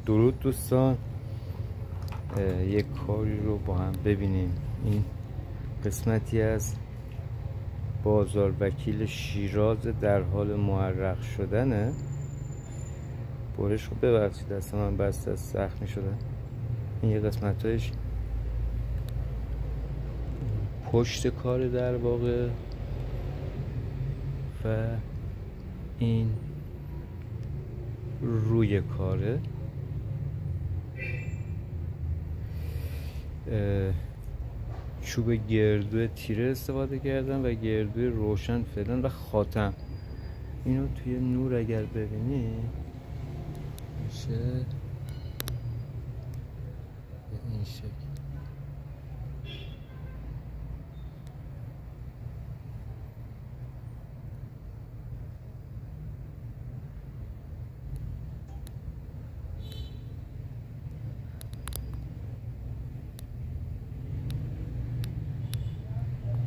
درود دوستان، یک کاری رو با هم ببینیم. این قسمتی از بازار وکیل شیراز در حال معرق شدنه. برش رو ببخشید، دست من بسته از سخت می شده. این یه قسمتش پشت کار در واقع و این روی کاره. چوب گردو تیره استفاده کردم و گردو روشن فعلا و خاتم. اینو توی نور اگر ببینی میشه به این شکل.